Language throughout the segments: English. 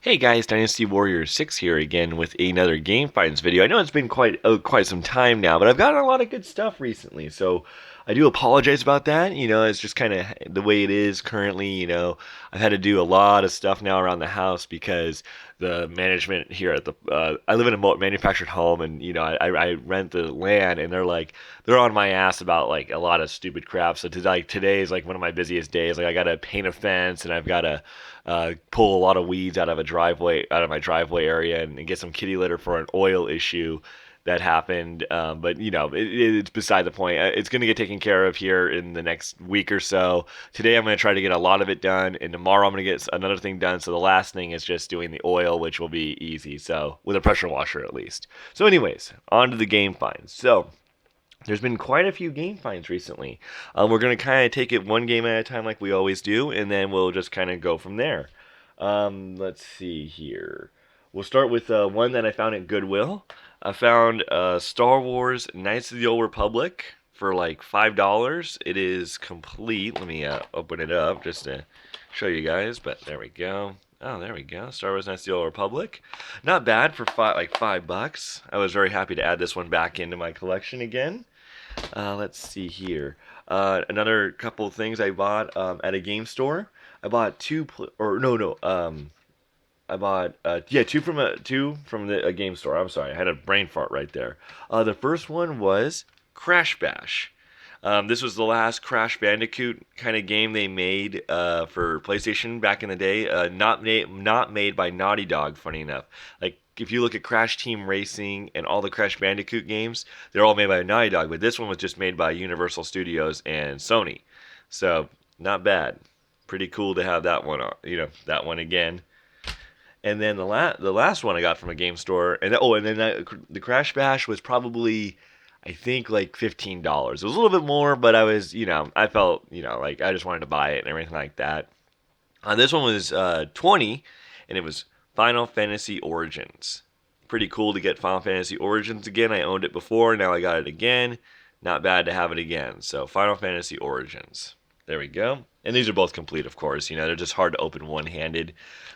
Hey guys, Dynasty Warrior 6 here again with another Game Finds video. I know it's been quite some time now, but I've gotten a lot of good stuff recently, so I do apologize about that. It's just kind of the way it is currently. I've had to do a lot of stuff now around the house because the management here at the I live in a manufactured home, and I rent the land, and they're on my ass about like a lot of stupid crap. So today is like one of my busiest days. Like I gotta paint a fence, and I've gotta pull a lot of weeds out of my driveway area, and get some kitty litter for an oil issue that happened. But it's beside the point. It's going to get taken care of here in the next week or so. Today I'm going to try to get a lot of it done, and tomorrow I'm going to get another thing done. So the last thing is just doing the oil, which will be easy. So with a pressure washer at least. So anyways, on to the game finds. So there's been quite a few game finds recently. We're going to kind of take it one game at a time like we always do, and then we'll just kind of go from there. Let's see here. We'll start with one that I found at Goodwill. I found Star Wars Knights of the Old Republic for like $5. It is complete. Let me open it up just to show you guys, but there we go. Oh, there we go. Star Wars Knights of the Old Republic. Not bad for $5. I was very happy to add this one back into my collection again. Let's see here. Another couple of things I bought at a game store. I bought I bought two from a game store. I'm sorry, I had a brain fart right there. The first one was Crash Bash. This was the last Crash Bandicoot kind of game they made for PlayStation back in the day. Not made by Naughty Dog, funny enough. Like if you look at Crash Team Racing and all the Crash Bandicoot games, they're all made by Naughty Dog, but this one was just made by Universal Studios and Sony. So not bad. Pretty cool to have that one. That one again. And then the last one I got from a game store, the Crash Bash was probably, I think, like $15. It was a little bit more, but I felt, like I just wanted to buy it and everything like that. This one was 20, and it was Final Fantasy Origins. Pretty cool to get Final Fantasy Origins again. I owned it before, now I got it again. Not bad to have it again. So Final Fantasy Origins. There we go. And these are both complete, of course. They're just hard to open one-handed.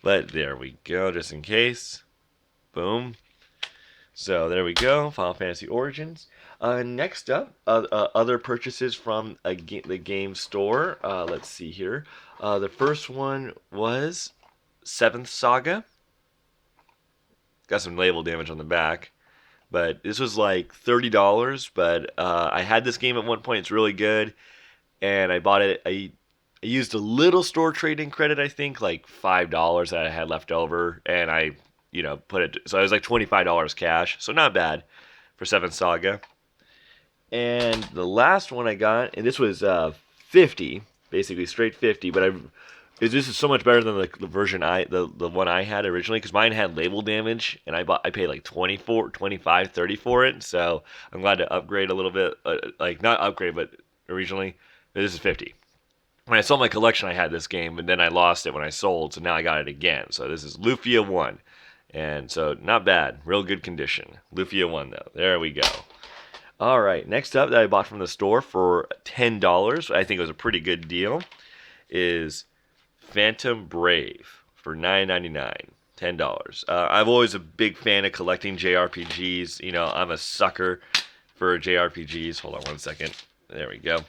But there we go, just in case. Boom. So there we go, Final Fantasy Origins. Next up, other purchases from the game store. Let's see here. The first one was Seventh Saga. Got some label damage on the back. But this was like $30. But I had this game at one point. It's really good. And I bought it. I used a little store trading credit, I think, like $5 that I had left over, and I, put it. So it was like $25 cash, so not bad for Seventh Saga. And the last one I got, and this was 50, basically straight 50, but this is so much better than the version the one I had originally, because mine had label damage, and I paid like 24, 25, 30 for it. So I'm glad to upgrade a little bit, like not upgrade, but originally. This is 50. When I sold my collection, I had this game, and then I lost it when I sold, so now I got it again. So this is Lufia 1. And so, not bad. Real good condition. Lufia 1, though. There we go. All right, next up that I bought from the store for $10, I think it was a pretty good deal, is Phantom Brave for $9.99. $10. I'm always a big fan of collecting JRPGs. I'm a sucker for JRPGs. Hold on one second. There we go.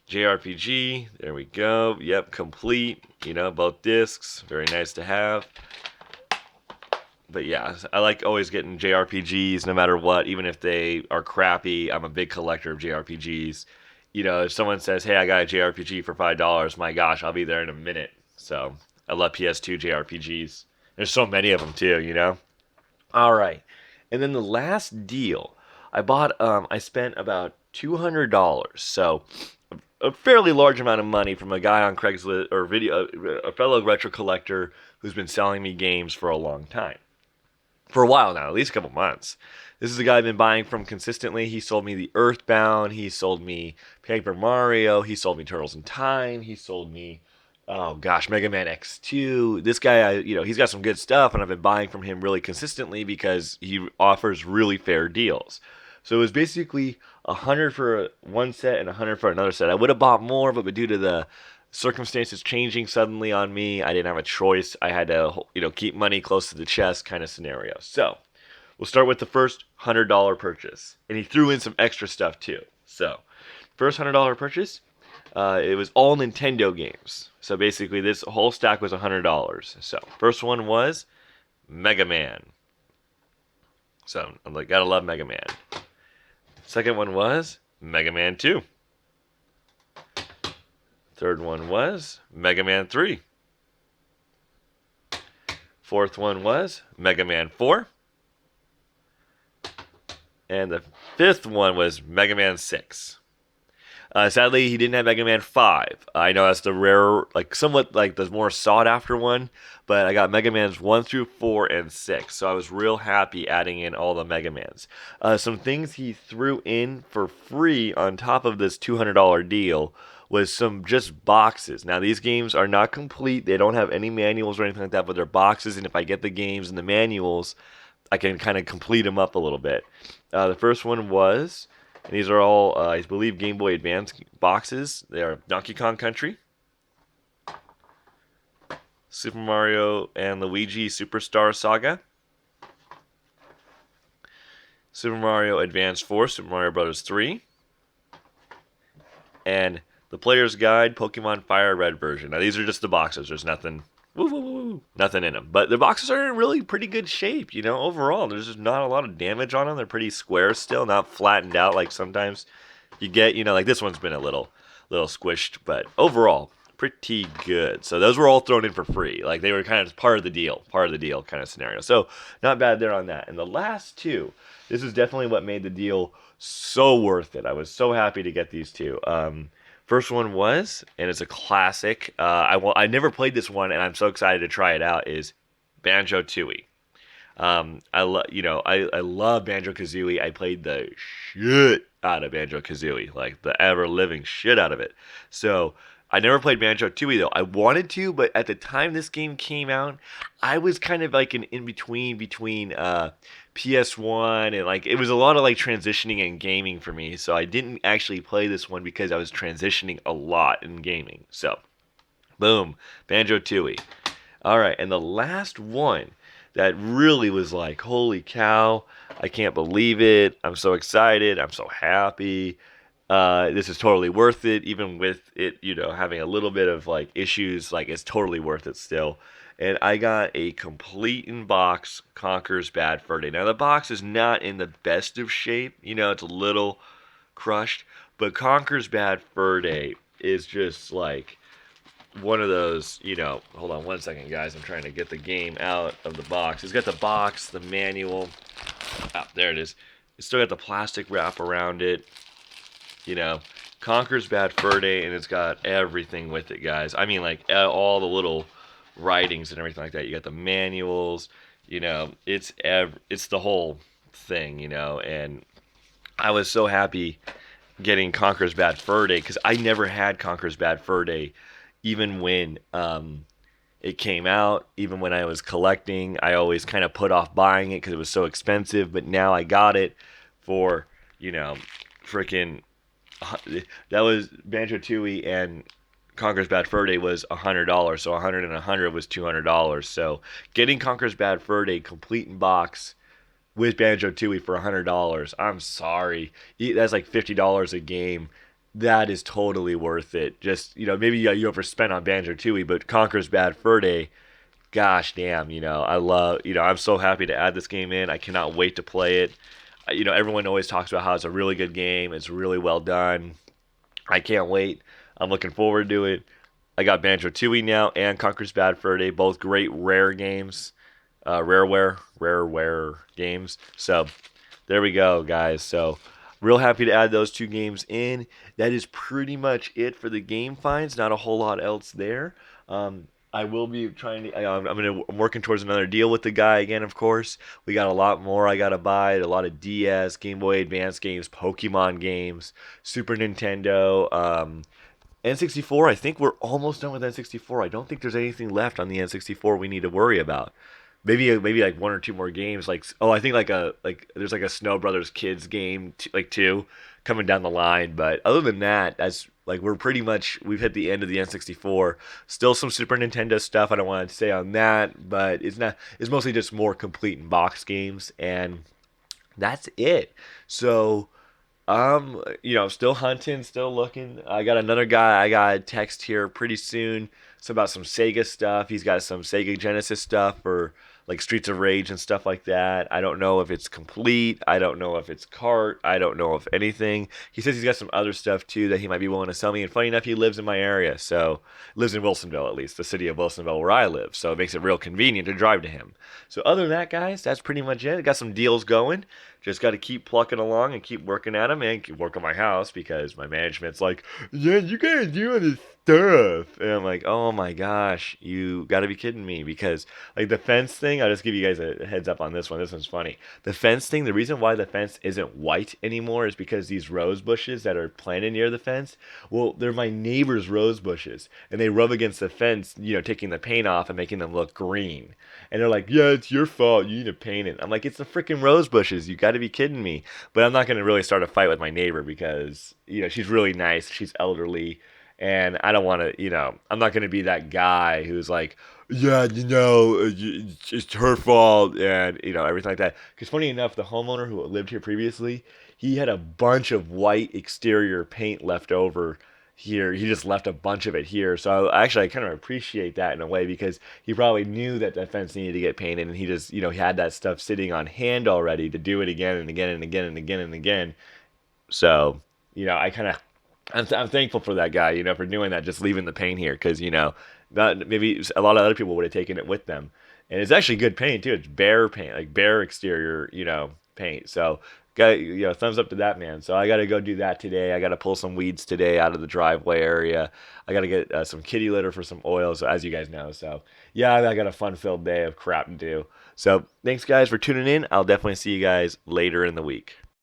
JRPG, there we go. Yep, complete. Both discs. Very nice to have. But yeah, I like always getting JRPGs no matter what, even if they are crappy. I'm a big collector of JRPGs. If someone says, hey, I got a JRPG for $5, my gosh, I'll be there in a minute. So I love PS2 JRPGs. There's so many of them too. All right. And then the last deal, I spent about $200. So a fairly large amount of money from a guy on Craigslist or a fellow retro collector who's been selling me games for a long time. For a while now, at least a couple months. This is a guy I've been buying from consistently. He sold me the Earthbound. He sold me Paper Mario. He sold me Turtles in Time. He sold me, Mega Man X2. This guy, he's got some good stuff, and I've been buying from him really consistently because he offers really fair deals. So it was basically $100 for one set and $100 for another set. I would have bought more, but due to circumstances changing suddenly on me. I didn't have a choice. I had to, keep money close to the chest kind of scenario. So we'll start with the first $100 purchase, and he threw in some extra stuff too. So first $100 purchase, it was all Nintendo games. So basically, this whole stack was $100. So first one was Mega Man. So I'm like, gotta love Mega Man. Second one was Mega Man 2. Third one was Mega Man 3. Fourth one was Mega Man 4. And the fifth one was Mega Man 6. Sadly, he didn't have Mega Man 5. I know that's the rare, like somewhat like the more sought after one, but I got Mega Mans 1 through 4 and 6. So I was real happy adding in all the Mega Mans. Some things he threw in for free on top of this $200 deal was some just boxes. Now, these games are not complete. They don't have any manuals or anything like that, but they're boxes. And if I get the games and the manuals, I can kind of complete them up a little bit. The first one was, and these are all, I believe, Game Boy Advance boxes. They are Donkey Kong Country, Super Mario and Luigi Superstar Saga, Super Mario Advance 4, Super Mario Bros. 3, and the Player's Guide Pokemon Fire Red version. Now, these are just the boxes. There's nothing nothing in them. But the boxes are in really pretty good shape, overall. There's just not a lot of damage on them. They're pretty square still, not flattened out like sometimes you get, like this one's been a little squished, but overall, pretty good. So those were all thrown in for free. Like they were kind of part of the deal kind of scenario. So not bad there on that. And the last two, this is definitely what made the deal so worth it. I was so happy to get these two. First one was, and it's a classic. I never played this one, and I'm so excited to try it out. Is Banjo Tooie. I love Banjo Kazooie. I played the shit out of Banjo Kazooie, like the ever living shit out of it. So I never played Banjo Tooie though. I wanted to, but at the time this game came out, I was kind of like an in between PS1 and like it was a lot of like transitioning and gaming for me. So I didn't actually play this one because I was transitioning a lot in gaming. So boom, Banjo Tooie. All right, and the last one that really was like, holy cow, I can't believe it. I'm so excited. I'm so happy. This is totally worth it, even with it, having a little bit of like issues. Like it's totally worth it still. And I got a complete in box Conker's Bad Fur Day. Now the box is not in the best of shape. It's a little crushed, but Conker's Bad Fur Day is just like one of those, hold on one second, guys. I'm trying to get the game out of the box. It's got the box, the manual. Ah, there it is. It's still got the plastic wrap around it. Conker's Bad Fur Day, and it's got everything with it, guys. I mean, like all the little writings and everything like that. You got the manuals. It's the whole thing, and I was so happy getting Conker's Bad Fur Day because I never had Conker's Bad Fur Day even when it came out, even when I was collecting. I always kind of put off buying it because it was so expensive, but now I got it for, freaking, that was Banjo Tooie and Conker's Bad Fur Day was $100, so 100 and 100 was $200. So getting Conker's Bad Fur Day complete in box with Banjo Tooie for $100, I'm sorry, that's like $50 a game. That is totally worth it. Just, maybe you overspent on Banjo Tooie, but Conker's Bad Fur Day, gosh damn, I love, I'm so happy to add this game in. I cannot wait to play it. Everyone always talks about how it's a really good game. It's really well done. I can't wait. I'm looking forward to it. I got Banjo Tooie now and Conker's Bad Fur Day, both great rare games, rareware games. So there we go, guys. So real happy to add those two games in. That is pretty much it for the game finds. Not a whole lot else there. I will be trying to. I'm working towards another deal with the guy again. Of course, we got a lot more I gotta buy. A lot of DS, Game Boy Advance games, Pokemon games, Super Nintendo, N64. I think we're almost done with N64. I don't think there's anything left on the N64 we need to worry about. Maybe like one or two more games. Like I think there's like a Snow Brothers Kids game like two coming down the line. But other than that, that's Like we're pretty much we've hit the end of the N64. Still some Super Nintendo stuff. I don't want to say on that, but it's not. It's mostly just more complete in box games, and that's it. So still hunting, still looking. I got another guy. I got a text here pretty soon. It's about some Sega stuff. He's got some Sega Genesis stuff for like Streets of Rage and stuff like that. I don't know if it's complete. I don't know if it's cart. I don't know if anything. He says he's got some other stuff too that he might be willing to sell me. And funny enough, he lives in my area, so lives in Wilsonville at least, the city of Wilsonville where I live. So it makes it real convenient to drive to him. So other than that, guys, that's pretty much it. Got some deals going. Just got to keep plucking along and keep working at them and keep work on my house because my management's like, yeah, you gotta do all this stuff. And I'm like, oh my gosh, you gotta be kidding me. Because, like, the fence thing, I'll just give you guys a heads up on this one. This one's funny. The fence thing, the reason why the fence isn't white anymore is because these rose bushes that are planted near the fence, well, they're my neighbor's rose bushes. And they rub against the fence, taking the paint off and making them look green. And they're like, yeah, it's your fault. You need to paint it. I'm like, it's the freaking rose bushes. You got to be kidding me. But I'm not going to really start a fight with my neighbor because, she's really nice. She's elderly. And I don't want to, I'm not going to be that guy who's like, yeah, it's her fault and, everything like that. Because funny enough, the homeowner who lived here previously, he had a bunch of white exterior paint left over here. He just left a bunch of it here. So I kind of appreciate that in a way because he probably knew that the fence needed to get painted and he just, he had that stuff sitting on hand already to do it again and again and again and again and again. So, I kind of, I'm thankful for that guy, for doing that, just leaving the paint here because, not, maybe a lot of other people would have taken it with them. And it's actually good paint too. It's bare paint, like bare exterior, paint. So got thumbs up to that man. So I got to go do that today. I got to pull some weeds today out of the driveway area. I got to get some kitty litter for some oil, so as you guys know. So yeah, I got a fun-filled day of crap to do. So thanks guys for tuning in. I'll definitely see you guys later in the week.